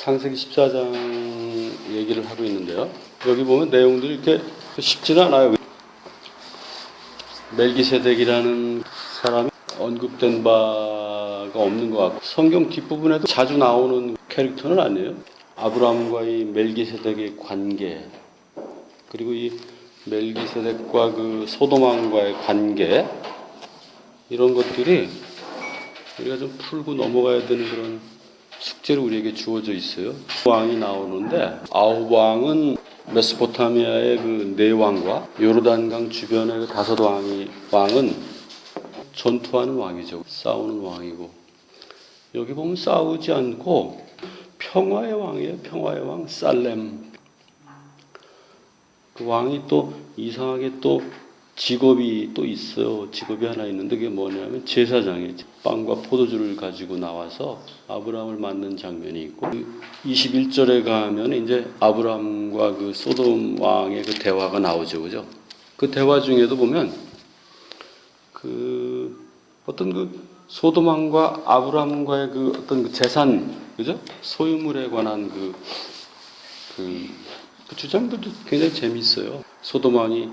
창세기 14장 얘기를 하고 있는데요. 여기 보면 내용들이 이렇게 쉽지는 않아요. 멜기세덱이라는 사람이 언급된 바가 없는 것 같고 성경 뒷부분에도 자주 나오는 캐릭터는 아니에요. 아브라함과의 멜기세덱의 관계, 그리고 이 멜기세덱과 그 소돔왕과의 관계, 이런 것들이 우리가 좀 풀고 넘어가야 되는 그런 숙제로 우리에게 주어져 있어요. 왕이 나오는데 아홉 왕은 메소포타미아의 그 네 왕과 요르단강 주변의 그 다섯 왕은 전투하는 왕이죠. 싸우는 왕이고, 여기 보면 싸우지 않고 평화의 왕이에요. 평화의 왕 살렘. 그 왕이 또 이상하게 또 직업이 또 있어요. 직업이 하나 있는데 그게 뭐냐면 제사장이에요. 빵과 포도주를 가지고 나와서 아브라함을 맞는 장면이 있고, 21절에 가면 이제 아브라함과 그 소돔 왕의 그 대화가 나오죠. 그죠? 그 대화 중에도 보면 그 어떤 그 소돔 왕과 아브라함과의 그 어떤 그 재산, 그죠? 소유물에 관한 그 주장들도 굉장히 재미있어요. 소돔 왕이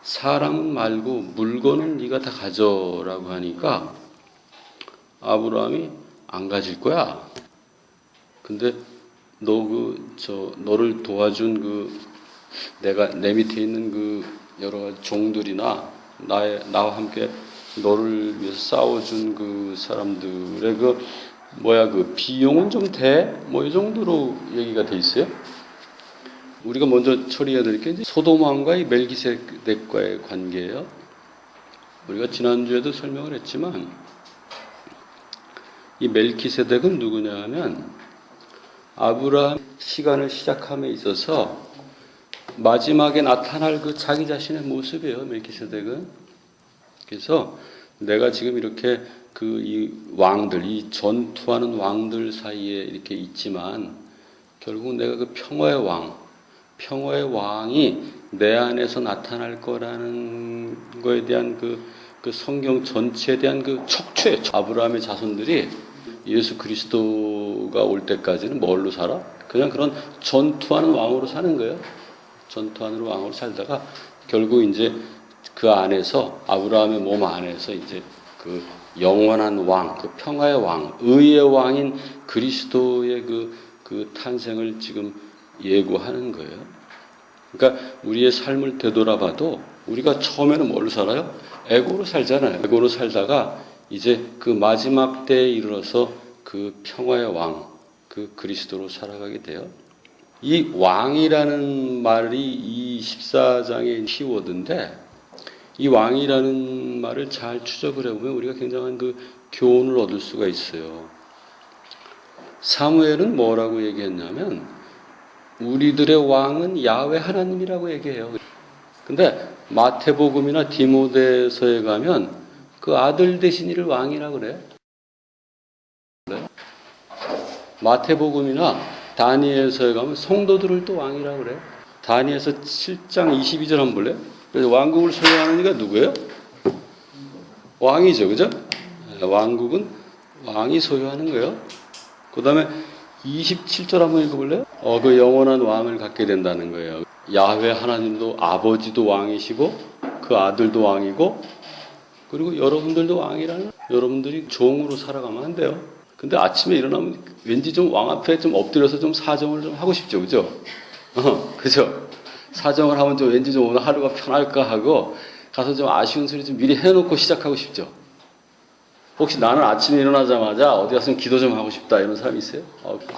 사람은 말고 물건은 네가 다 가져라고 하니까 아브라함이 안 가질 거야. 근데 너를 도와준 내가 내 밑에 있는 그 여러 가지 종들이나 나와 함께 너를 위해서 싸워준 그 사람들의 그 비용은 좀 돼? 뭐 이 정도로 얘기가 돼 있어요. 우리가 먼저 처리해야 될 게 소돔 왕과의 멜기세덱과의 관계예요. 우리가 지난주에도 설명을 했지만 이 멜기세덱은 누구냐 하면 아브라함 시간을 시작함에 있어서 마지막에 나타날 그 자기 자신의 모습이에요. 멜기세덱은. 그래서 내가 지금 이렇게 이 왕들, 이 전투하는 왕들 사이에 이렇게 있지만 결국 내가 그 평화의 왕이 내 안에서 나타날 거라는 거에 대한 그 성경 전체에 대한 그 척추예요. 아브라함의 자손들이 예수 그리스도가 올 때까지는 뭘로 살아? 그냥 그런 전투하는 왕으로 사는 거예요. 전투하는 왕으로 살다가 결국 이제 그 안에서 아브라함의 몸 안에서 이제 그 영원한 왕, 그 평화의 왕, 의의 왕인 그리스도의 그 탄생을 지금 예고하는 거예요. 그러니까 우리의 삶을 되돌아봐도 우리가 처음에는 뭘로 살아요? 에고로 살잖아요. 에고로 살다가 이제 그 마지막 때에 이르러서 그 평화의 왕, 그 그리스도로 살아가게 돼요. 이 왕이라는 말이 이 14장의 키워드인데, 이 왕이라는 말을 잘 추적을 해보면 우리가 굉장한 그 교훈을 얻을 수가 있어요. 사무엘은 뭐라고 얘기했냐면 우리들의 왕은 야훼 하나님이라고 얘기해요. 근데 마태복음이나 디모데서에 가면 그 아들 되신 이를 왕이라고 그래요. 마태복음이나 다니엘서에 가면 성도들을 또 왕이라고 그래요. 다니엘서 7장 22절 한번 볼래요? 그래서 왕국을 소유하는 이가 누구예요? 왕이죠. 그죠? 왕국은 왕이 소유하는 거예요. 그 다음에 27절 한번 읽어볼래요? 그 영원한 왕을 갖게 된다는 거예요. 야훼 하나님도 아버지도 왕이시고 그 아들도 왕이고 그리고 여러분들도 왕이라는, 여러분들이 종으로 살아가면 안 돼요. 근데 아침에 일어나면 왠지 좀 왕 앞에 좀 엎드려서 좀 사정을 좀 하고 싶죠. 그죠? 그죠? 사정을 하면 좀 왠지 좀 오늘 하루가 편할까 하고 가서 좀 아쉬운 소리 좀 미리 해놓고 시작하고 싶죠. 혹시 나는 아침에 일어나자마자 어디 가서 기도 좀 하고 싶다 이런 사람이 있어요?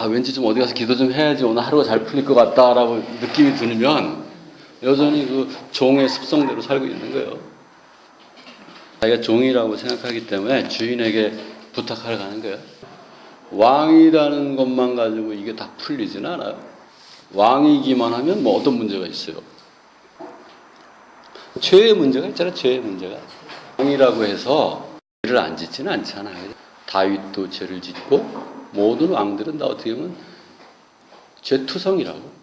왠지 좀 어디 가서 기도 좀 해야지 오늘 하루가 잘 풀릴 것 같다라고 느낌이 들면 여전히 그 종의 습성대로 살고 있는 거예요. 자기가 종이라고 생각하기 때문에 주인에게 부탁하러 가는 거예요. 왕이라는 것만 가지고 이게 다 풀리지는 않아요. 왕이기만 하면 뭐 어떤 문제가 있어요? 죄의 문제가 있잖아요. 죄의 문제가. 왕이라고 해서 죄를 안 짓지는 않잖아요. 다윗도 죄를 짓고 모든 왕들은 다 어떻게 보면 죄투성이라고.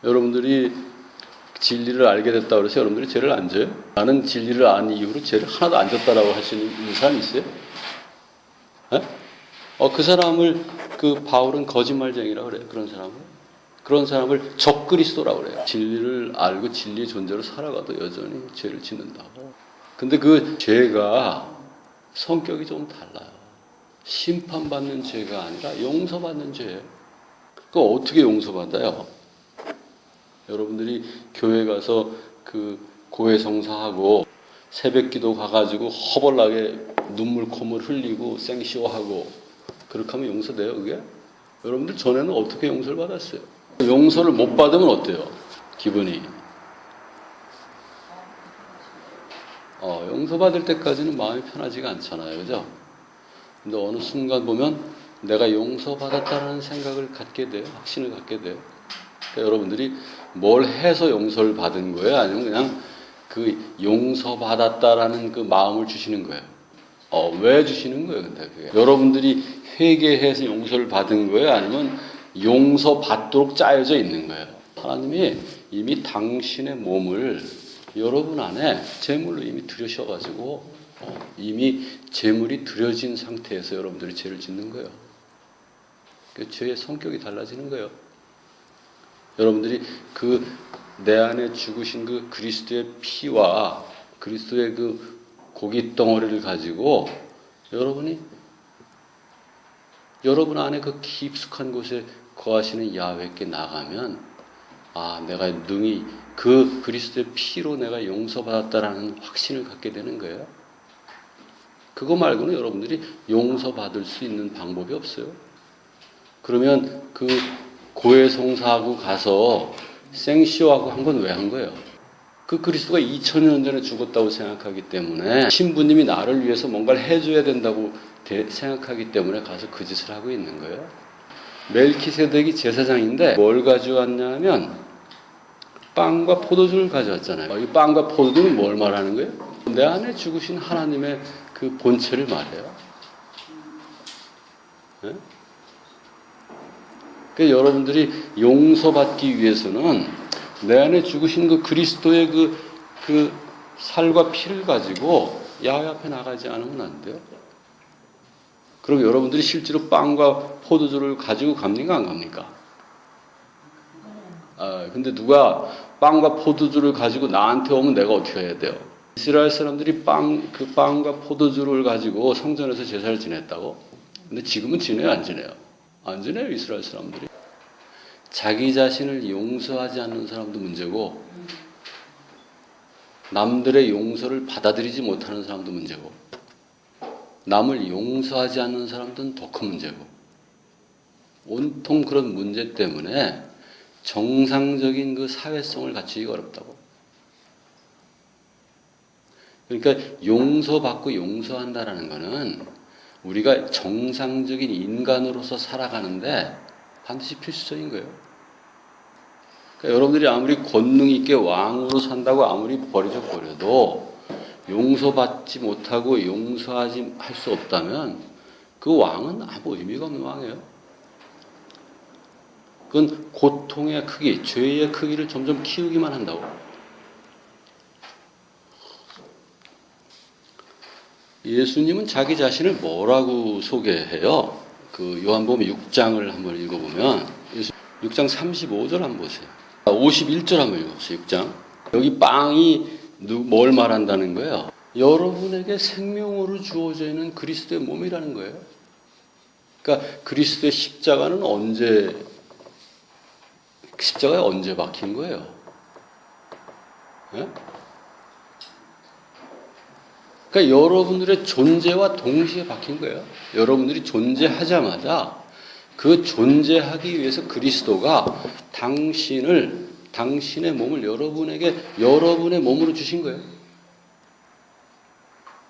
여러분들이 진리를 알게 됐다고 해서 여러분들이 죄를 안 져요? 나는 진리를 안 이후로 죄를 하나도 안 졌다라고 할 수 있는 사람이 있어요? 그 사람을 그 바울은 거짓말쟁이라고 그래요. 그런 사람을 적그리스도라고 그래요. 진리를 알고 진리의 존재로 살아가도 여전히 죄를 짓는다고. 근데 그 죄가 성격이 좀 달라요. 심판받는 죄가 아니라 용서받는 죄예요. 그거 어떻게 용서받아요? 여러분들이 교회 가서 그 고해성사하고 새벽기도 가가지고 허벌나게 눈물 콧물 흘리고 생시오하고 그렇게 하면 용서돼요 그게? 여러분들 전에는 어떻게 용서를 받았어요? 용서를 못 받으면 어때요? 기분이 용서받을 때까지는 마음이 편하지가 않잖아요. 그죠? 근데 어느 순간 보면 내가 용서받았다는 생각을 갖게 돼요. 확신을 갖게 돼요. 그러니까 여러분들이 뭘 해서 용서를 받은 거예요? 아니면 그냥 그 용서받았다라는 그 마음을 주시는 거예요? 왜 주시는 거예요? 근데 그게 여러분들이 회개해서 용서를 받은 거예요? 아니면 용서받도록 짜여져 있는 거예요? 하나님이 이미 당신의 몸을 여러분 안에 제물로 이미 들여셔가지고 이미 제물이 들여진 상태에서 여러분들이 죄를 짓는 거예요. 그 죄의 성격이 달라지는 거예요. 여러분들이 그 내 안에 죽으신 그 그리스도의 피와 그리스도의 그 고기 덩어리를 가지고 여러분이 여러분 안에 그 깊숙한 곳에 거하시는 야훼께 나가면 내가 능히 그 그리스도의 피로 내가 용서받았다라는 확신을 갖게 되는 거예요. 그거 말고는 여러분들이 용서받을 수 있는 방법이 없어요. 그러면 그 고해성사하고 가서 생시오하고 한 건 왜 한 거예요? 그 그리스도가 2000년 전에 죽었다고 생각하기 때문에 신부님이 나를 위해서 뭔가를 해줘야 된다고 생각하기 때문에 가서 그 짓을 하고 있는 거예요. 멜키세덱이 제사장인데 뭘 가져왔냐면 빵과 포도주를 가져왔잖아요. 이 빵과 포도주는 뭘 말하는 거예요? 내 안에 죽으신 하나님의 그 본체를 말해요. 네? 그러니까 여러분들이 용서받기 위해서는 내 안에 죽으신 그 그리스도의 그 살과 피를 가지고 야훼 앞에 나가지 않으면 안 돼요. 그럼 여러분들이 실제로 빵과 포도주를 가지고 갑니까? 안 갑니까? 근데 누가 빵과 포도주를 가지고 나한테 오면 내가 어떻게 해야 돼요? 이스라엘 사람들이 그 빵과 포도주를 가지고 성전에서 제사를 지냈다고? 근데 지금은 지내요, 안 지내요? 안 지내요, 이스라엘 사람들이. 자기 자신을 용서하지 않는 사람도 문제고, 남들의 용서를 받아들이지 못하는 사람도 문제고, 남을 용서하지 않는 사람들은 더 큰 문제고, 온통 그런 문제 때문에 정상적인 그 사회성을 갖추기가 어렵다고. 그러니까 용서받고 용서한다라는 것은 우리가 정상적인 인간으로서 살아가는데 반드시 필수적인 거예요. 그러니까 여러분들이 아무리 권능 있게 왕으로 산다고 아무리 버려도 용서받지 못하고 용서하지 할 수 없다면 그 왕은 아무 의미가 없는 왕이에요. 그건 고통의 크기, 죄의 크기를 점점 키우기만 한다고. 예수님은 자기 자신을 뭐라고 소개해요? 그 요한복음 6장을 한번 읽어보면 6장 35절 한번 보세요. 51절 한번 읽어보세요. 6장. 여기 빵이 뭘 말한다는 거예요? 여러분에게 생명으로 주어져 있는 그리스도의 몸이라는 거예요. 그러니까 그리스도의 십자가에 언제 박힌 거예요? 네? 그러니까 여러분들의 존재와 동시에 박힌 거예요. 여러분들이 존재하자마자 그 존재하기 위해서 그리스도가 당신의 몸을 여러분의 몸으로 주신 거예요.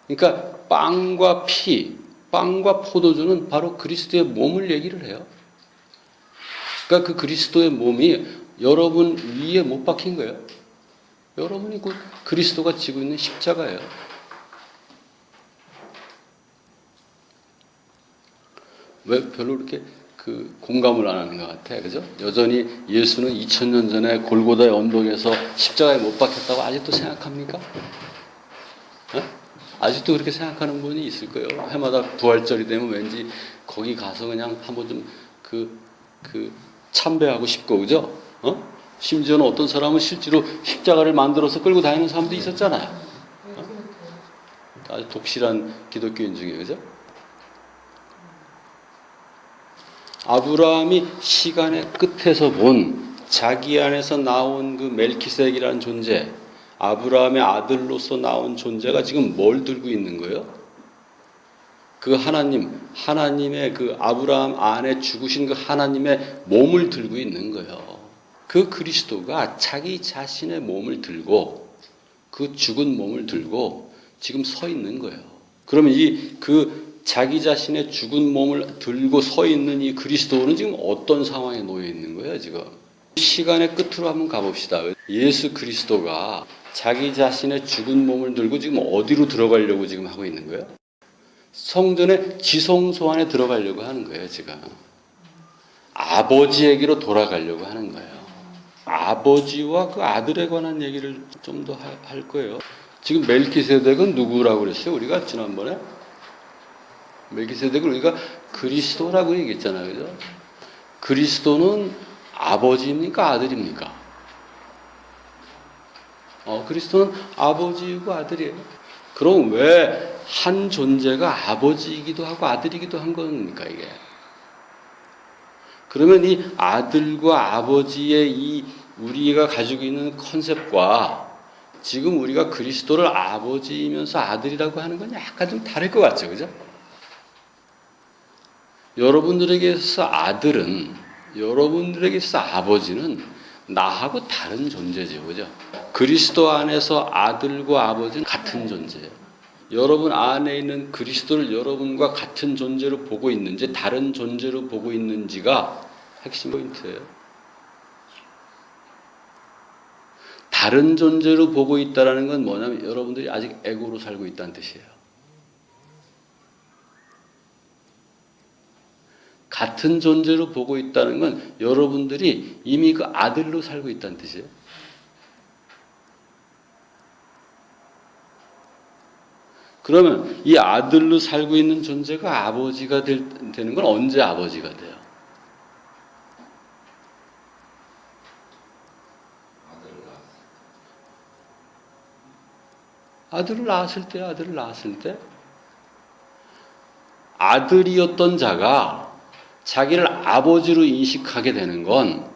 그러니까 빵과 피, 빵과 포도주는 바로 그리스도의 몸을 얘기를 해요. 그러니까 그 그리스도의 몸이 여러분 위에 못 박힌 거예요. 여러분이 그 그리스도가 지고 있는 십자가예요. 왜 별로 이렇게 그 공감을 안 하는 것 같아, 그죠? 여전히 예수는 2000년 전에 골고다의 언덕에서 십자가에 못 박혔다고 아직도 생각합니까? 아직도 그렇게 생각하는 분이 있을 거예요. 해마다 부활절이 되면 왠지 거기 가서 그냥 한번 좀 참배하고 싶고, 그죠? 심지어는 어떤 사람은 실제로 십자가를 만들어서 끌고 다니는 사람도 있었잖아요. 아주 독실한 기독교인 중에, 그죠? 아브라함이 시간의 끝에서 본 자기 안에서 나온 그 멜키세덱이라는 존재, 아브라함의 아들로서 나온 존재가 지금 뭘 들고 있는 거예요? 그 하나님의 그 아브라함 안에 죽으신 그 하나님의 몸을 들고 있는 거예요. 그 그리스도가 자기 자신의 몸을 들고, 그 죽은 몸을 들고 지금 서 있는 거예요. 그러면 자기 자신의 죽은 몸을 들고 서 있는 이 그리스도는 지금 어떤 상황에 놓여 있는 거예요, 지금? 시간의 끝으로 한번 가봅시다. 예수 그리스도가 자기 자신의 죽은 몸을 들고 지금 어디로 들어가려고 지금 하고 있는 거예요? 성전의 지성소 안에 들어가려고 하는 거예요, 지금. 아버지에게로 돌아가려고 하는 거예요. 아버지와 그 아들에 관한 얘기를 좀 더 할 거예요. 지금 멜키세덱은 누구라고 그랬어요? 우리가 지난번에 멜키세덱을 우리가 그리스도라고 얘기했잖아요, 그죠? 그리스도는 아버지입니까, 아들입니까? 그리스도는 아버지이고 아들이에요. 그럼 왜 한 존재가 아버지이기도 하고 아들이기도 한 겁니까, 이게? 그러면 이 아들과 아버지의 이 우리가 가지고 있는 컨셉과 지금 우리가 그리스도를 아버지이면서 아들이라고 하는 건 약간 좀 다를 것 같죠, 그죠? 여러분들에게 있어서 아들은, 여러분들에게 있어서 아버지는 나하고 다른 존재죠, 그죠? 그리스도 안에서 아들과 아버지는 같은 존재예요. 여러분 안에 있는 그리스도를 여러분과 같은 존재로 보고 있는지 다른 존재로 보고 있는지가 핵심 포인트예요. 다른 존재로 보고 있다는 건 뭐냐면 여러분들이 아직 에고로 살고 있다는 뜻이에요. 같은 존재로 보고 있다는 건 여러분들이 이미 그 아들로 살고 있다는 뜻이에요. 그러면 이 아들로 살고 있는 존재가 아버지가 되는 건 언제 아버지가 돼요? 아들을 낳았을 때 아들이었던 자가 자기를 아버지로 인식하게 되는 건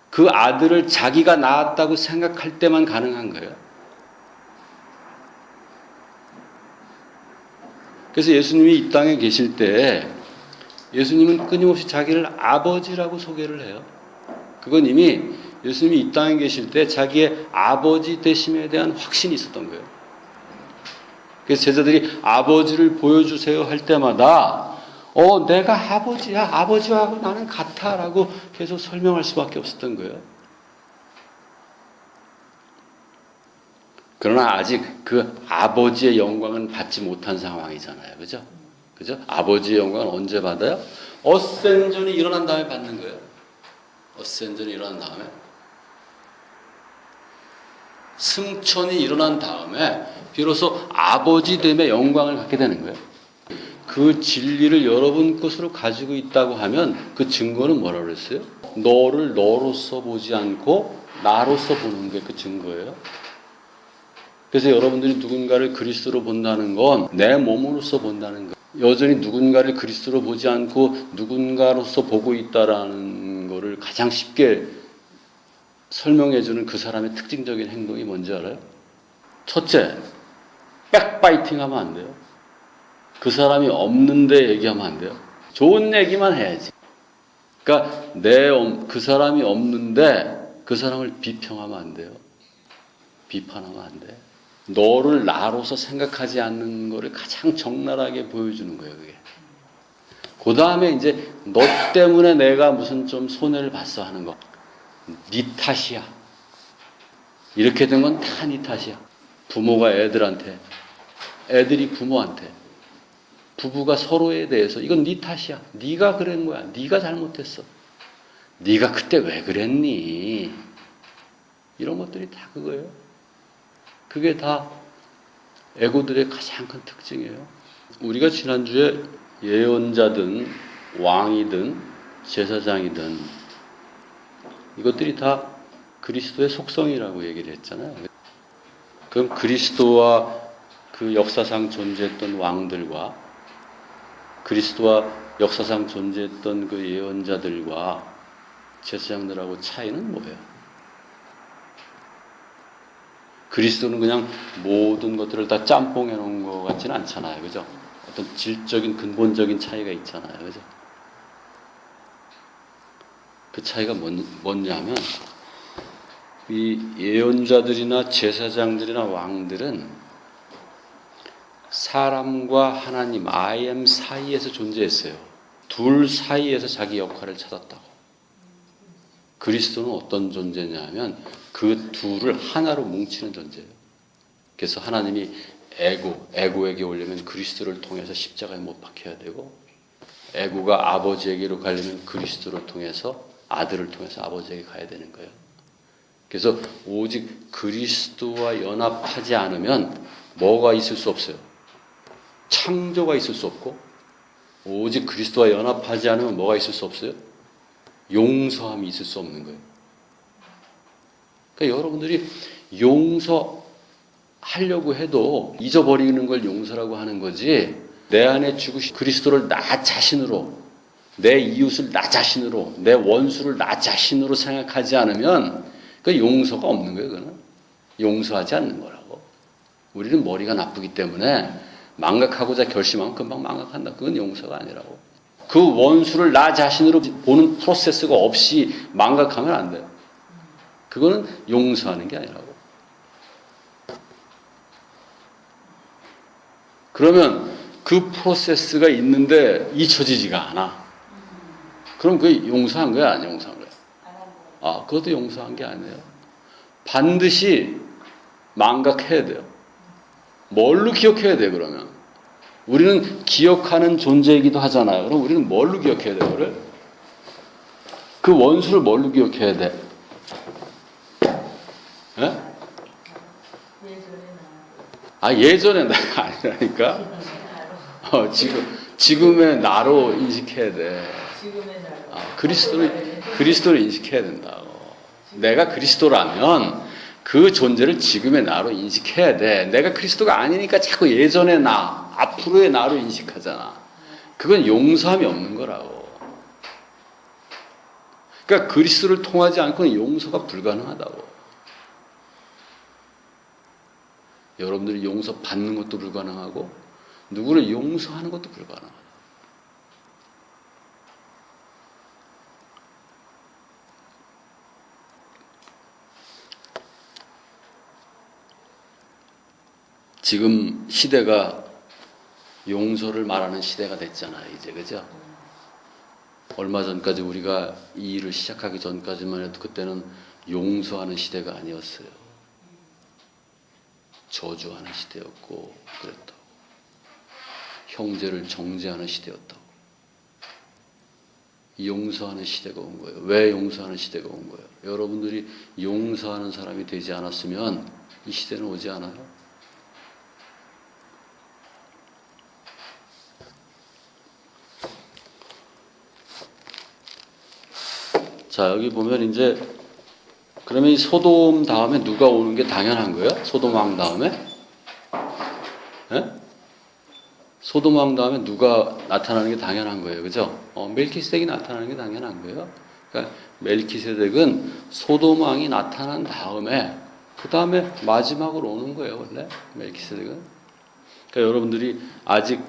그 아들을 자기가 낳았다고 생각할 때만 가능한 거예요. 그래서 예수님이 이 땅에 계실 때 예수님은 끊임없이 자기를 아버지라고 소개를 해요. 그건 이미 예수님이 이 땅에 계실 때 자기의 아버지 되심에 대한 확신이 있었던 거예요. 그래서 제자들이 아버지를 보여주세요 할 때마다 내가 아버지야. 아버지하고 나는 같아 라고 계속 설명할 수밖에 없었던 거예요. 그러나 아직 그 아버지의 영광은 받지 못한 상황이잖아요. 그죠? 그죠? 아버지의 영광은 언제 받아요? 어센전이 일어난 다음에 받는 거예요. 어센전이 일어난 다음에. 승천이 일어난 다음에 비로소 아버지됨의 영광을 갖게 되는 거예요. 그 진리를 여러분 것으로 가지고 있다고 하면 그 증거는 뭐라고 그랬어요? 너를 너로서 보지 않고 나로서 보는 게 그 증거예요. 그래서 여러분들이 누군가를 그리스도로 본다는 건 내 몸으로서 본다는 거예요. 여전히 누군가를 그리스도로 보지 않고 누군가로서 보고 있다라는 거를 가장 쉽게 설명해주는 그 사람의 특징적인 행동이 뭔지 알아요? 첫째, 백바이팅 하면 안 돼요. 그 사람이 없는데 얘기하면 안 돼요. 좋은 얘기만 해야지. 그러니까 그 사람이 없는데 그 사람을 비평하면 안 돼요. 비판하면 안 돼. 너를 나로서 생각하지 않는 거를 가장 적나라하게 보여주는 거예요, 그게. 그 다음에 이제 너 때문에 내가 무슨 좀 손해를 봤어 하는 거. 네 탓이야. 이렇게 된 건 다 네 탓이야. 부모가 애들한테, 애들이 부모한테, 부부가 서로에 대해서 이건 네 탓이야. 네가 그런 거야. 네가 잘못했어. 네가 그때 왜 그랬니? 이런 것들이 다 그거예요. 그게 다 애고들의 가장 큰 특징이에요. 우리가 지난주에 예언자든 왕이든 제사장이든 이것들이 다 그리스도의 속성이라고 얘기를 했잖아요. 그럼 그리스도와 그 역사상 존재했던 왕들과 그리스도와 역사상 존재했던 그 예언자들과 제사장들하고 차이는 뭐예요? 그리스도는 그냥 모든 것들을 다 짬뽕해 놓은 것 같지는 않잖아요. 그죠? 어떤 질적인 근본적인 차이가 있잖아요. 그죠? 그 차이가 뭐냐면 이 예언자들이나 제사장들이나 왕들은 사람과 하나님 I am 사이에서 존재했어요. 둘 사이에서 자기 역할을 찾았다고. 그리스도는 어떤 존재냐면 그 둘을 하나로 뭉치는 존재예요. 그래서 하나님이 에고에게 오려면 그리스도를 통해서 십자가에 못 박혀야 되고, 에고가 아버지에게로 가려면 그리스도를 통해서 아들을 통해서 아버지에게 가야 되는 거예요. 그래서 오직 그리스도와 연합하지 않으면 뭐가 있을 수 없어요. 창조가 있을 수 없고, 오직 그리스도와 연합하지 않으면 뭐가 있을 수 없어요? 용서함이 있을 수 없는 거예요. 그러니까 여러분들이 용서하려고 해도 잊어버리는 걸 용서라고 하는 거지, 내 안에 죽으신 그리스도를 나 자신으로, 내 이웃을 나 자신으로, 내 원수를 나 자신으로 생각하지 않으면 그 용서가 없는 거예요. 그거는 용서하지 않는 거라고. 우리는 머리가 나쁘기 때문에 망각하고자 결심하면 금방 망각한다. 그건 용서가 아니라고. 그 원수를 나 자신으로 보는 프로세스가 없이 망각하면 안 돼요. 그거는 용서하는 게 아니라고. 그러면 그 프로세스가 있는데 잊혀지지가 않아. 그럼 그게 용서한 거야, 안 용서한 거야? 아, 그것도 용서한 게 아니에요. 반드시 망각해야 돼요. 뭘로 기억해야 돼, 그러면? 우리는 기억하는 존재이기도 하잖아요. 그럼 우리는 뭘로 기억해야 돼, 그걸? 그 원수를 뭘로 기억해야 돼? 예? 아, 예전에 나가 아니라니까? 지금의 나로 인식해야 돼. 아, 그리스도를 인식해야 된다고. 내가 그리스도라면 그 존재를 지금의 나로 인식해야 돼. 내가 그리스도가 아니니까 자꾸 예전의 나, 앞으로의 나로 인식하잖아. 그건 용서함이 없는 거라고. 그러니까 그리스도를 통하지 않고는 용서가 불가능하다고. 여러분들이 용서 받는 것도 불가능하고 누구를 용서하는 것도 불가능하다. 지금 시대가 용서를 말하는 시대가 됐잖아요, 이제. 그죠? 얼마 전까지 우리가 이 일을 시작하기 전까지만 해도 그때는 용서하는 시대가 아니었어요. 저주하는 시대였고 그랬다고. 형제를 정죄하는 시대였다고. 용서하는 시대가 온 거예요. 왜 용서하는 시대가 온 거예요? 여러분들이 용서하는 사람이 되지 않았으면 이 시대는 오지 않아요. 자, 여기 보면 이제 그러면 이 소돔 다음에 누가 오는 게 당연한 거예요? 소돔 왕 다음에? 예? 소돔 왕 다음에 누가 나타나는 게 당연한 거예요. 그죠? 멜키세덱이 나타나는 게 당연한 거예요. 그러니까 멜키세덱은 소돔 왕이 나타난 다음에 그 다음에 마지막으로 오는 거예요. 원래 멜키세덱은. 그러니까 여러분들이 아직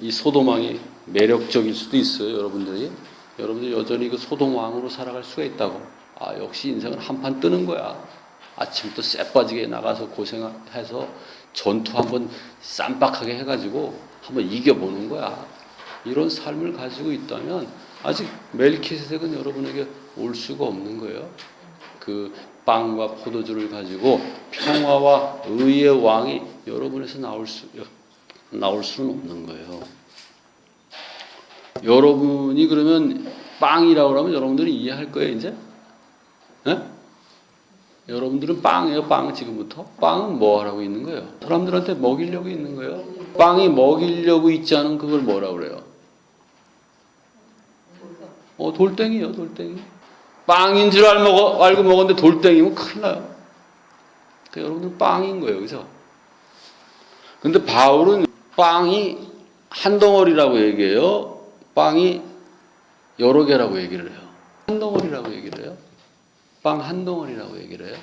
이 소돔 왕이 매력적일 수도 있어요. 여러분들이 여전히 그 소돔 왕으로 살아갈 수가 있다고. 아, 역시 인생은 한판 뜨는 거야. 아침부터 쎄 빠지게 나가서 고생해서 전투 한번 쌈박하게 해가지고 한번 이겨보는 거야. 이런 삶을 가지고 있다면 아직 멜키세덱은 여러분에게 올 수가 없는 거예요. 그 빵과 포도주를 가지고 평화와 의의 왕이 여러분에서 나올 수는 없는 거예요. 여러분이 그러면 빵이라고 하면 여러분들이 이해할 거예요, 이제? 네? 여러분들은 빵이에요, 빵 지금부터? 빵은 뭐 하라고 있는 거예요? 사람들한테 먹이려고 있는 거예요? 빵이 먹이려고 있지 않은 그걸 뭐라고 그래요? 돌덩이요, 돌덩이. 빵인 줄 알고 먹었는데 돌덩이면 큰일 나요. 그러니까 여러분들은 빵인 거예요, 그죠? 근데 바울은 빵이 한 덩어리라고 얘기해요? 빵이 여러 개라고 얘기를 해요? 한 덩어리라고 얘기를 해요? 빵 한 덩어리라고 얘기를 해요?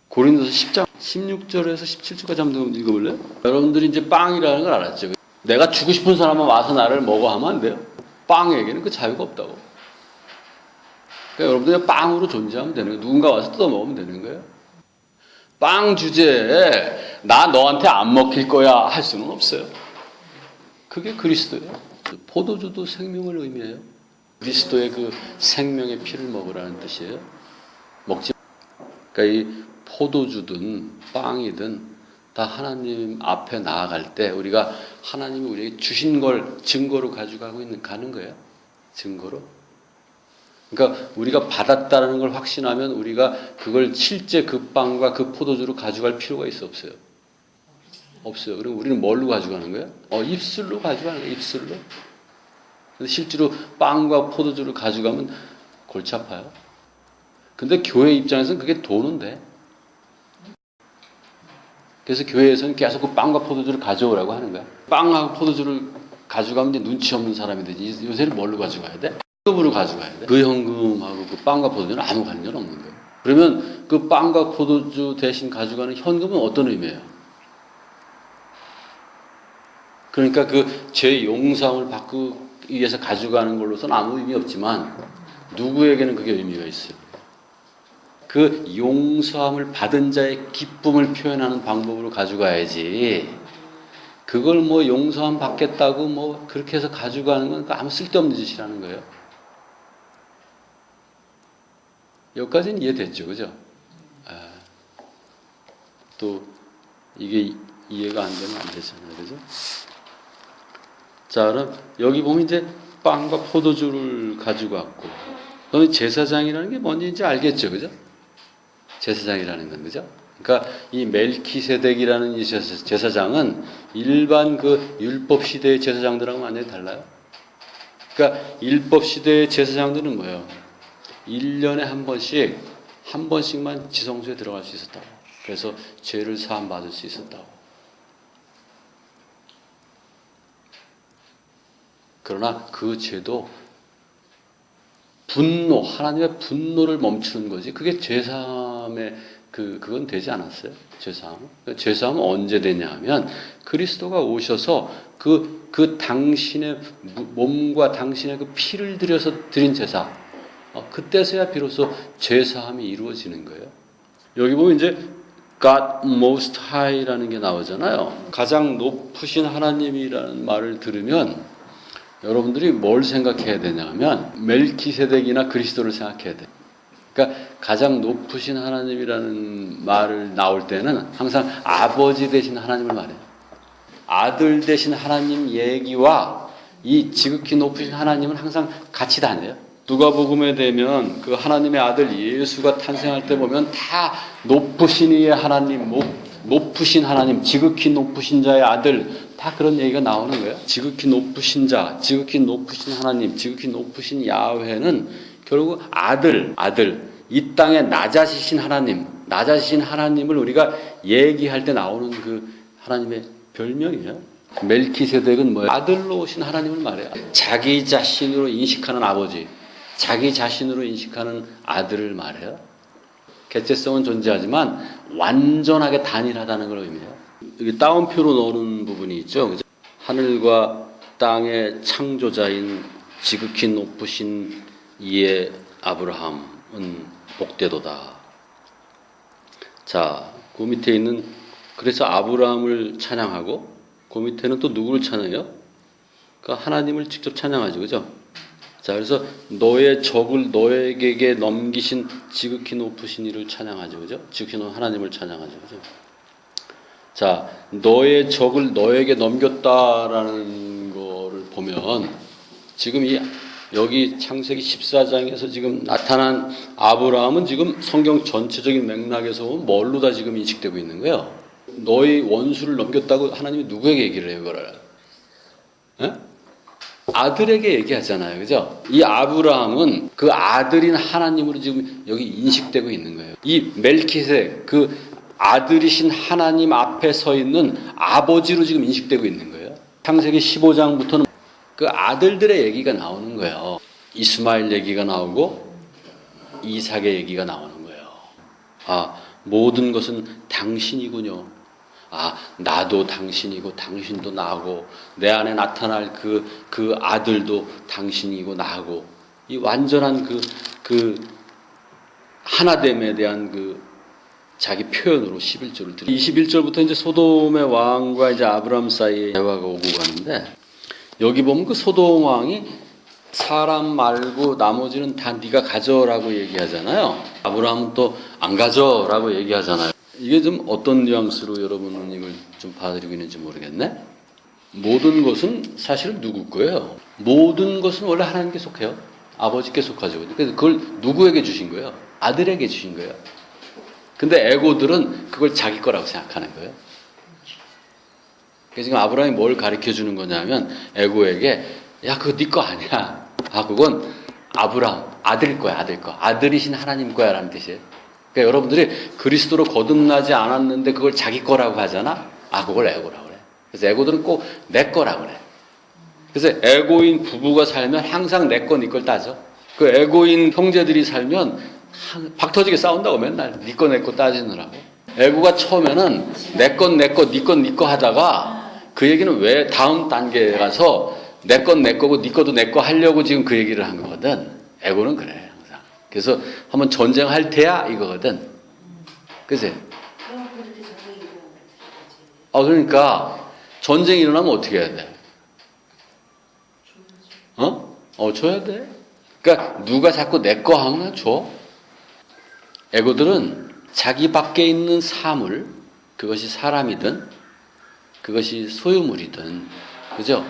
고린도서 10장 16절에서 17절까지 한번 읽어볼래요? 여러분들이 이제 빵이라는 걸 알았죠. 내가 주고 싶은 사람만 와서 나를 먹어 하면 안 돼요. 빵에게는 그 자유가 없다고. 그러니까 여러분들이 빵으로 존재하면 되는 거예요. 누군가 와서 뜯어 먹으면 되는 거예요. 빵 주제에 나 너한테 안 먹힐 거야 할 수는 없어요. 그게 그리스도예요. 포도주도 생명을 의미해요. 그리스도의 그 생명의 피를 먹으라는 뜻이에요. 먹지. 그러니까 이 포도주든 빵이든 다 하나님 앞에 나아갈 때 우리가 하나님이 우리에게 주신 걸 증거로 가는 거예요. 증거로. 그러니까 우리가 받았다는 걸 확신하면 우리가 그걸 실제 그 빵과 그 포도주로 가져갈 필요가 없어요. 없어요. 그럼 우리는 뭘로 가져가는 거예요? 입술로 가져가는 거예요. 입술로. 근데 실제로 빵과 포도주를 가져가면 골치 아파요. 근데 교회 입장에서는 그게 도는 돼. 그래서 교회에서는 계속 그 빵과 포도주를 가져오라고 하는 거야. 빵하고 포도주를 가져가면 이제 눈치 없는 사람이 되지. 요새는 뭘로 가져가야 돼? 현금으로 가져가야 돼. 그 현금하고 그 빵과 포도주는 아무 관련 없는 거예요. 그러면 그 빵과 포도주 대신 가져가는 현금은 어떤 의미예요? 그러니까 그 죄 용서함을 받기 위해서 가져가는 걸로서는 아무 의미 없지만 누구에게는 그게 의미가 있어요. 그 용서함을 받은 자의 기쁨을 표현하는 방법으로 가져가야지. 그걸 뭐 용서함 받겠다고 뭐 그렇게 해서 가져가는 건 아무 쓸데없는 짓이라는 거예요. 여기까지는 이해됐죠, 그죠? 또 이게 이해가 안 되면 안 되잖아요, 그죠? 자, 그럼 여기 보면 이제 빵과 포도주를 가지고 왔고, 그러면 제사장이라는 게 뭔지 이제 알겠죠, 그죠? 제사장이라는 건, 그죠? 그러니까 이 멜키세덱이라는 이 제사장은 일반 그 율법 시대의 제사장들하고 완전히 달라요. 그러니까 율법 시대의 제사장들은 뭐예요? 1년에 한 번씩만 지성소에 들어갈 수 있었다고. 그래서 죄를 사함 받을 수 있었다고. 그러나 그 죄도 하나님의 분노를 멈추는 거지. 그게 죄사함의 그건 되지 않았어요. 죄사함은 언제 되냐 하면 그리스도가 오셔서 그 당신의 몸과 당신의 그 피를 들여서 드린 제사. 그때서야 비로소 죄사함이 이루어지는 거예요. 여기 보면 이제 God Most High라는 게 나오잖아요. 가장 높으신 하나님이라는 말을 들으면 여러분들이 뭘 생각해야 되냐면 멜키세덱이나 그리스도를 생각해야 돼. 그러니까 가장 높으신 하나님이라는 말을 나올 때는 항상 아버지 되신 하나님을 말해요. 아들 되신 하나님 얘기와 이 지극히 높으신 하나님은 항상 같이 다녀요. 누가복음에 되면 그 하나님의 아들 예수가 탄생할 때 보면 다 높으신 이의 하나님, 높으신 하나님, 지극히 높으신 자의 아들, 다 그런 얘기가 나오는 거예요. 지극히 높으신 자, 지극히 높으신 하나님, 지극히 높으신 야훼는 결국 아들, 이 땅에 낮아지신 하나님을 우리가 얘기할 때 나오는 그 하나님의 별명이에요. 멜키세덱은 뭐예요? 아들로 오신 하나님을 말해요. 자기 자신으로 인식하는 아버지, 자기 자신으로 인식하는 아들을 말해요. 개체성은 존재하지만 완전하게 단일하다는 걸 의미해요. 여기 따옴표로 넣는 부분이 있죠. 그죠? 하늘과 땅의 창조자인 지극히 높으신 이의 아브라함은 복되도다. 자, 그 밑에 있는 그래서 아브라함을 찬양하고 그 밑에는 또 누구를 찬양해요? 그러니까 하나님을 직접 찬양하죠. 그죠? 자, 그래서 너의 적을 너에게 넘기신 지극히 높으신 이를 찬양하죠. 그죠? 지극히 높은 하나님을 찬양하죠. 그죠? 자, 너의 적을 너에게 넘겼다라는 거를 보면 지금 이 여기 창세기 14장에서 지금 나타난 아브라함은 지금 성경 전체적인 맥락에서 보면 뭘로 다 지금 인식되고 있는 거예요? 너희 원수를 넘겼다고 하나님이 누구에게 얘기를 해요, 그거를? 에? 아들에게 얘기하잖아요. 그죠? 이 아브라함은 그 아들인 하나님으로 지금 여기 인식되고 있는 거예요. 이 멜키세, 그 아들이신 하나님 앞에 서 있는 아버지로 지금 인식되고 있는 거예요. 창세기 15장부터는 그 아들들의 얘기가 나오는 거예요. 이스마엘 얘기가 나오고 이삭의 얘기가 나오는 거예요. 아, 모든 것은 당신이군요. 아, 나도 당신이고 당신도 나고 내 안에 나타날 그 아들도 당신이고 나고 이 완전한 그 하나됨에 대한 그 자기 표현으로 11절을 드려. 21절부터 이제 소돔의 왕과 이제 아브람 사이에 대화가 오고 가는데 여기 보면 그 소돔 왕이 사람 말고 나머지는 다 네가 가져라고 얘기하잖아요. 아브라함은 또 안 가져라고 얘기하잖아요. 이게 좀 어떤 뉘앙스로 여러분은 이걸 좀 받아들이고 있는지 모르겠네. 모든 것은 사실은 누구 거예요? 모든 것은 원래 하나님께 속해요. 아버지께 속하죠. 그래서 그걸 누구에게 주신 거예요? 아들에게 주신 거예요. 근데 에고들은 그걸 자기 거라고 생각하는 거예요. 그래서 지금 아브라함이 뭘 가르쳐 주는 거냐면 에고에게 야 그거 네 거 아니야. 아 그건 아브라함 아들 거야 아들 거. 아들이신 하나님 거야 라는 뜻이에요. 그러니까 여러분들이 그리스도로 거듭나지 않았는데 그걸 자기 거라고 하잖아. 아 그걸 에고라고 그래. 그래서 에고들은 꼭 내 거라고 그래. 그래서 에고인 부부가 살면 항상 내 거 네 걸 따져. 그 에고인 형제들이 살면 박 터지게 싸운다고 맨날 네 거 내 거 따지느라고. 에고가 처음에는 내 건 내 거, 네 건 네 거 하다가 그 얘기는 왜 다음 단계에 가서 내 건 내 거고 네 거도 내 거 하려고 지금 그 얘기를 한 거거든. 에고는 그래 항상. 그래서 한번 전쟁할 테야 이거거든. 그치? 그러니까 전쟁이 일어나면 어떻게 해야 돼? 줘야 돼. 그러니까 누가 자꾸 내 거 하면 줘. 에고들은 자기 밖에 있는 사물, 그것이 사람이든 그것이 소유물이든 그죠?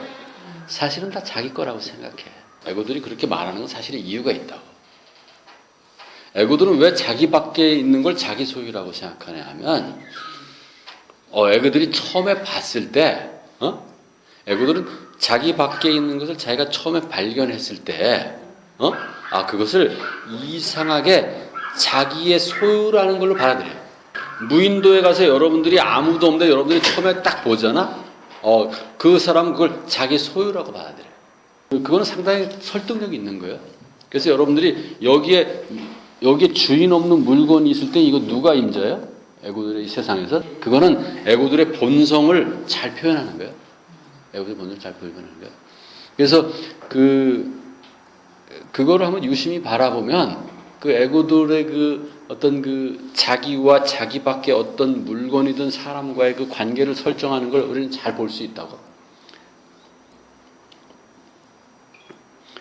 사실은 다 자기 거라고 생각해. 에고들이 그렇게 말하는 건 사실은 이유가 있다고. 에고들은 왜 자기 밖에 있는 걸 자기 소유라고 생각하냐 하면 에고들이 처음에 봤을 때 에고들은 자기 밖에 있는 것을 자기가 처음에 발견했을 때 그것을 이상하게 자기의 소유라는 걸로 받아들여요. 무인도에 가서 여러분들이 아무도 없는데 여러분들이 처음에 딱 보잖아. 그 사람은 그걸 자기 소유라고 받아들여요. 그거는 상당히 설득력이 있는 거예요. 그래서 여러분들이 여기에 주인 없는 물건이 있을 때 이거 누가 임자예요? 에고들의 세상에서 그거는 에고들의 본성을 잘 표현하는 거예요. 에고들의 본성을 잘 표현하는 거예요. 그래서 그거를 한번 유심히 바라보면 그 에고들의 그 어떤 그 자기와 자기 밖에 어떤 물건이든 사람과의 그 관계를 설정하는 걸 우리는 잘 볼 수 있다고.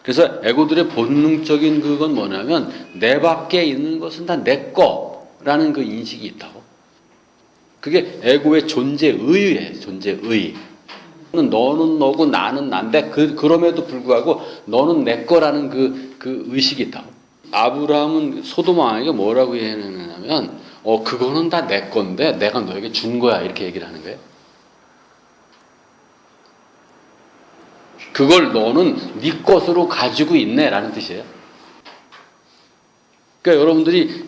그래서 에고들의 본능적인 그건 뭐냐면 내 밖에 있는 것은 다 내 거라는 그 인식이 있다고. 그게 에고의 존재의예요. 존재의. 너는 너고 나는 난데 그럼에도 불구하고 너는 내 거라는 그 의식이 있다고. 아브라함은 소돔 왕에게 뭐라고 얘기하냐면 그거는 다 내 건데 내가 너에게 준 거야 이렇게 얘기를 하는 거예요. 그걸 너는 네 것으로 가지고 있네 라는 뜻이에요. 그러니까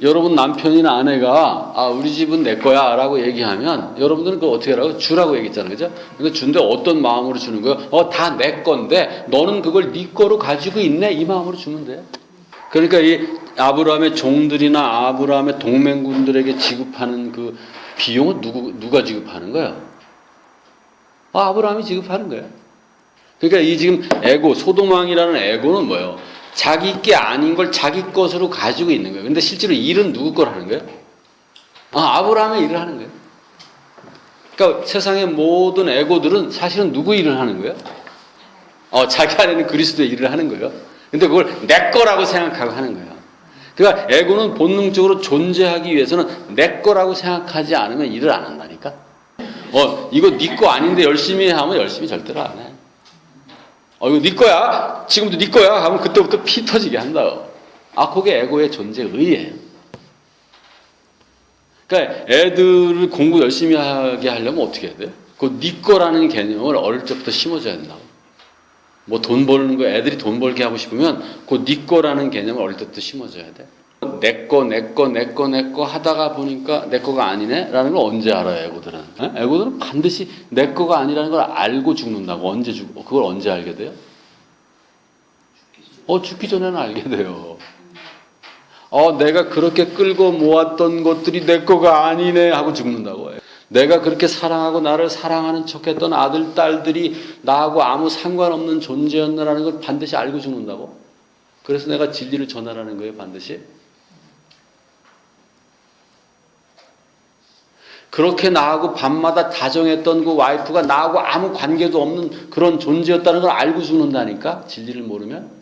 여러분 남편이나 아내가 우리 집은 내 거야 라고 얘기하면 여러분들은 그거 어떻게 하라고? 주라고 얘기했잖아요. 그죠? 그러니까 준데 어떤 마음으로 주는 거예요? 다 내 건데 너는 그걸 네 거로 가지고 있네 이 마음으로 주면 돼요. 그러니까 이 아브라함의 종들이나 아브라함의 동맹군들에게 지급하는 그 비용은 누가 지급하는 거예요? 아브라함이 지급하는 거예요. 그러니까 이 지금 에고, 소돔왕이라는 에고는 뭐예요? 자기 게 아닌 걸 자기 것으로 가지고 있는 거예요. 근데 실제로 일은 누구 걸 하는 거예요? 아브라함의 일을 하는 거예요. 그러니까 세상의 모든 에고들은 사실은 누구 일을 하는 거예요? 자기 안에는 그리스도의 일을 하는 거예요. 근데 그걸 내 거라고 생각하고 하는 거예요. 그러니까 에고는 본능적으로 존재하기 위해서는 내 거라고 생각하지 않으면 일을 안 한다니까. 이거 네 거 아닌데 열심히 하면 열심히 절대로 안 해. 이거 네 거야. 지금도 네 거야. 하면 그때부터 피 터지게 한다고. 그게 에고의 존재에 의해요. 그러니까 애들을 공부 열심히 하게 하려면 어떻게 해야 돼요? 네 거라는 개념을 어릴 때부터 심어줘야 된다고. 뭐 돈 버는 거, 애들이 돈 벌게 하고 싶으면 네 거라는 개념을 어릴 때부터 심어줘야 돼. 내 거 하다가 보니까 내 거가 아니네? 라는 걸 언제 알아요, 애고들은? 애고들은 반드시 내 거가 아니라는 걸 알고 죽는다고. 그걸 언제 알게 돼요? 죽기 전에는 알게 돼요. 내가 그렇게 끌고 모았던 것들이 내 거가 아니네 하고 죽는다고 해요. 내가 그렇게 사랑하고 나를 사랑하는 척했던 아들, 딸들이 나하고 아무 상관없는 존재였나라는 걸 반드시 알고 죽는다고. 그래서 내가 진리를 전하라는 거예요, 반드시. 그렇게 나하고 밤마다 다정했던 그 와이프가 나하고 아무 관계도 없는 그런 존재였다는 걸 알고 죽는다니까, 진리를 모르면.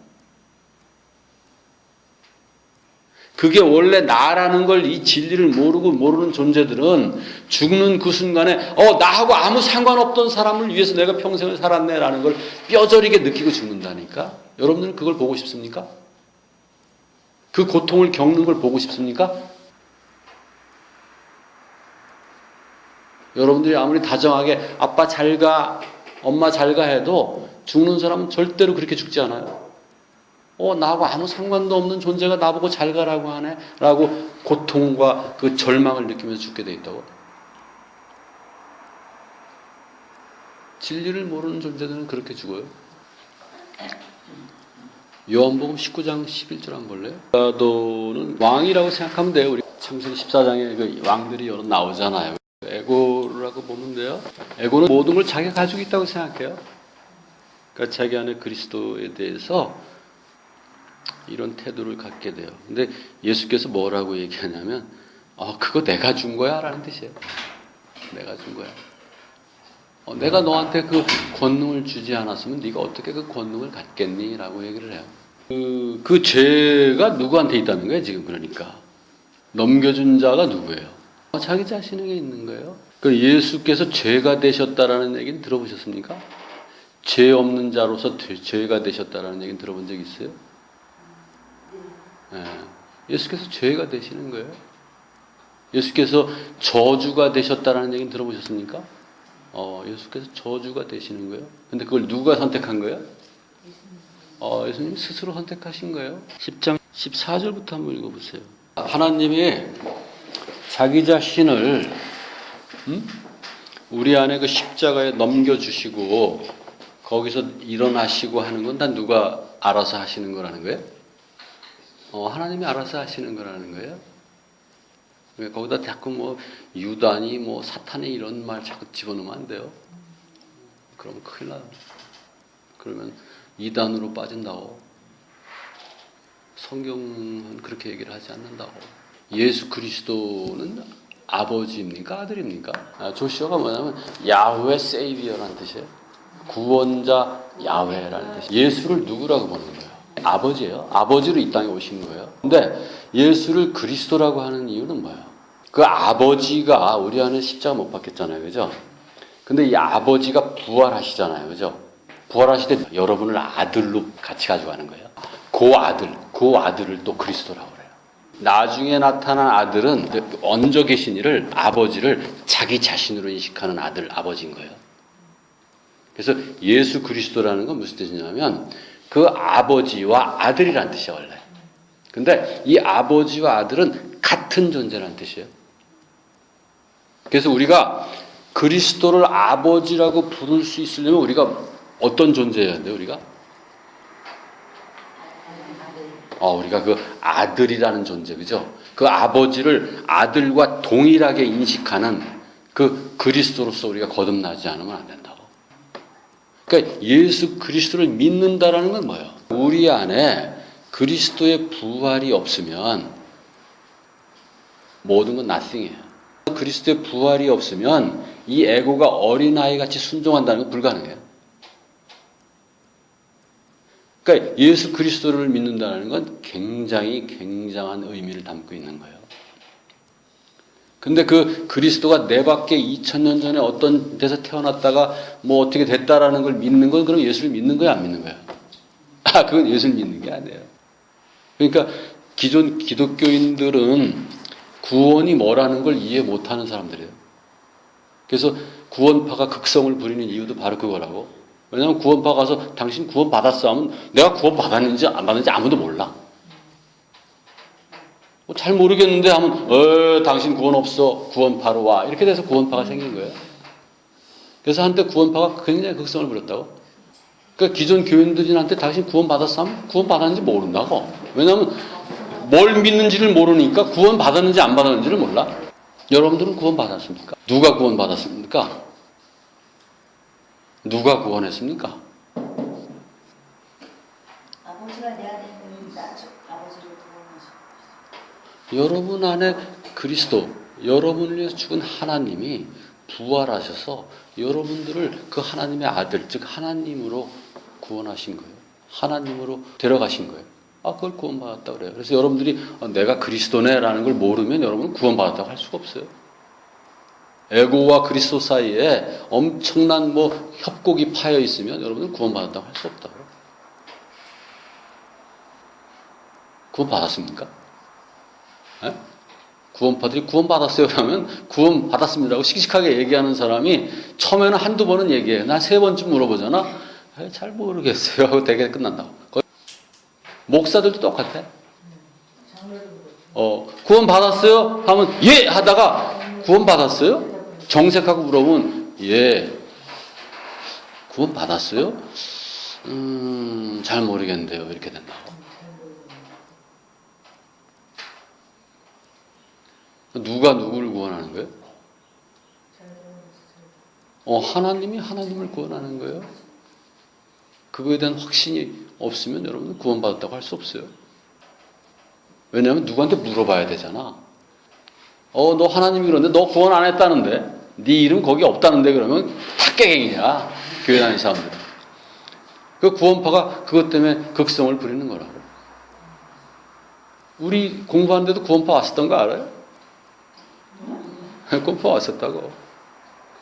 그게 원래 나라는 걸 이 진리를 모르는 존재들은 죽는 그 순간에 나하고 아무 상관없던 사람을 위해서 내가 평생을 살았네라는 걸 뼈저리게 느끼고 죽는다니까. 여러분들은 그걸 보고 싶습니까? 그 고통을 겪는 걸 보고 싶습니까? 여러분들이 아무리 다정하게 아빠 잘 가, 엄마 잘 가 해도 죽는 사람은 절대로 그렇게 죽지 않아요. 나하고 아무 상관도 없는 존재가 나보고 잘 가라고 하네? 라고 고통과 그 절망을 느끼면서 죽게 돼 있다고. 진리를 모르는 존재들은 그렇게 죽어요. 요한복음 19장 11절 한번 볼래요? 아도는 왕이라고 생각하면 돼요. 우리 창세기 14장에 그 왕들이 여러 나오잖아요. 에고라고 보면 돼요. 에고는 모든 걸 자기가 가지고 있다고 생각해요. 그러니까 자기 안에 그리스도에 대해서 이런 태도를 갖게 돼요. 근데 예수께서 뭐라고 얘기하냐면 그거 내가 준 거야 라는 뜻이에요. 내가 준 거야. 내가 너한테 그 권능을 주지 않았으면 네가 어떻게 그 권능을 갖겠니? 라고 얘기를 해요. 그 죄가 누구한테 있다는 거예요, 지금. 그러니까 넘겨준 자가 누구예요? 자기 자신에게 있는 거예요. 그 예수께서 죄가 되셨다라는 얘기는 들어보셨습니까? 죄 없는 자로서 죄가 되셨다라는 얘기는 들어본 적 있어요? 네. 예수께서 죄가 되시는 거예요. 예수께서 저주가 되셨다라는 얘기는 들어보셨습니까? 예수께서 저주가 되시는 거예요. 근데 그걸 누가 선택한 거예요? 예수님이 스스로 선택하신 거예요. 10장 14절부터 한번 읽어보세요. 하나님이 자기 자신을 우리 안에 그 십자가에 넘겨주시고 거기서 일어나시고 하는 건 다 누가 알아서 하시는 거라는 거예요? 하나님이 알아서 하시는 거라는 거예요. 거기다 자꾸 유단이 사탄이 이런 말 자꾸 집어넣으면 안 돼요. 그러면 큰일 나요. 그러면 이단으로 빠진다고. 성경은 그렇게 얘기를 하지 않는다고. 예수 그리스도는 아버지입니까? 아들입니까? 조시아가 뭐냐면 야훼 세이비어라는 뜻이에요. 구원자 야훼라는 뜻이에요. 예수를 누구라고 보는 거예요? 아버지예요. 아버지로 이 땅에 오신 거예요. 근데 예수를 그리스도라고 하는 이유는 뭐예요? 그 아버지가 우리 안에 십자가 못 박혔잖아요. 그죠? 근데 이 아버지가 부활하시잖아요. 그죠? 부활하실 때 여러분을 아들로 같이 가져가는 거예요. 그 아들을 또 그리스도라고 그래요. 나중에 나타난 아들은 얹어 계신 이를 아버지를 자기 자신으로 인식하는 아버지인 거예요. 그래서 예수 그리스도라는 건 무슨 뜻이냐면 그 아버지와 아들이라는 뜻이에요, 원래. 근데 이 아버지와 아들은 같은 존재라는 뜻이에요. 그래서 우리가 그리스도를 아버지라고 부를 수 있으려면 우리가 어떤 존재여야 돼요, 우리가? 우리가 그 아들이라는 존재, 그죠? 그 아버지를 아들과 동일하게 인식하는 그 그리스도로서 우리가 거듭나지 않으면 안 된다고. 그러니까 예수 그리스도를 믿는다라는 건 뭐예요? 우리 안에 그리스도의 부활이 없으면 모든 건 nothing이에요. 그리스도의 부활이 없으면 이 에고가 어린아이같이 순종한다는 건 불가능해요. 그러니까 예수 그리스도를 믿는다는 건 굉장한 의미를 담고 있는 거예요. 근데 그 그리스도가 내 밖에 2000년 전에 어떤 데서 태어났다가 뭐 어떻게 됐다라는 걸 믿는 건 그럼 예수를 믿는 거야, 안 믿는 거야? 아, 그건 예수를 믿는 게 아니에요. 그러니까 기존 기독교인들은 구원이 뭐라는 걸 이해 못하는 사람들이에요. 그래서 구원파가 극성을 부리는 이유도 바로 그거라고. 왜냐하면 구원파 가서 당신 구원 받았어 하면 내가 구원 받았는지 안 받았는지 아무도 몰라. 잘 모르겠는데 하면 당신 구원 없어. 구원파로 와. 이렇게 돼서 구원파가 생긴 거예요. 그래서 한때 구원파가 굉장히 극성을 부렸다고. 그러니까 기존 교인들한테 당신 구원 받았어 하면 구원 받았는지 모른다고. 왜냐하면 뭘 믿는지를 모르니까 구원 받았는지 안 받았는지를 몰라. 여러분들은 구원 받았습니까? 누가 구원 받았습니까? 누가 구원했습니까? 아버지가 내 안에 있는 아버지를 구원하셨어요. 여러분 안에 그리스도, 여러분을 위해서 죽은 하나님이 부활하셔서 여러분들을 그 하나님의 아들, 즉 하나님으로 구원하신 거예요. 하나님으로 데려가신 거예요. 그걸 구원받았다고 그래요. 그래서 여러분들이 내가 그리스도네라는 걸 모르면 여러분은 구원받았다고 할 수가 없어요. 에고와 그리스도 사이에 엄청난 협곡이 파여 있으면 여러분은 구원받았다고 할 수 없다고. 구원받았습니까? 에? 구원파들이 구원받았어요 그러면 구원받았습니다라고 씩씩하게 얘기하는 사람이 처음에는 한두 번은 얘기해. 난 세 번쯤 물어보잖아. 잘 모르겠어요 하고 되게 끝난다고. 목사들도 똑같아. 구원받았어요? 하면 예! 하다가 구원받았어요? 정색하고 물어보면 예. 구원받았어요? 잘 모르겠는데요. 이렇게 된다고. 누가 누구를 구원하는 거예요? 하나님이 하나님을 구원하는 거예요. 그거에 대한 확신이 없으면 여러분은 구원받았다고 할 수 없어요. 왜냐하면 누구한테 물어봐야 되잖아. 너 하나님이 그러는데 너 구원 안 했다는데 네 이름 거기 없다는데 그러면 탁깨갱이야. 교회 다니는 사람들. 그 구원파가 그것 때문에 극성을 부리는 거라고. 우리 공부하는데도 구원파 왔었던 거 알아요? 구원파 왔었다고.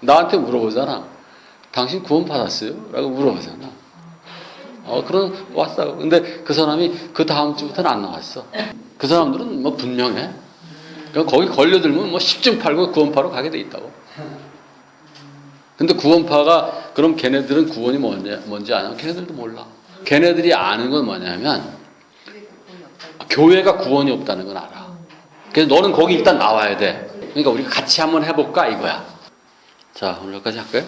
나한테 물어보잖아. 당신 구원 받았어요? 라고 물어보잖아. 그럼 왔어. 근데 그 사람이 그 다음 주부터는 안 나왔어. 그 사람들은 분명해. 그러니까 거기 걸려들면 10중 팔고 구원파로 가게 돼 있다고. 근데 구원파가 그럼 걔네들은 구원이 뭔지 아냐? 걔네들도 몰라. 걔네들이 아는 건 뭐냐면 교회가 구원이 없다는 건 알아. 그래서 너는 거기 일단 나와야 돼. 그러니까 우리가 같이 한번 해볼까 이거야. 자, 오늘 여기까지 할까요?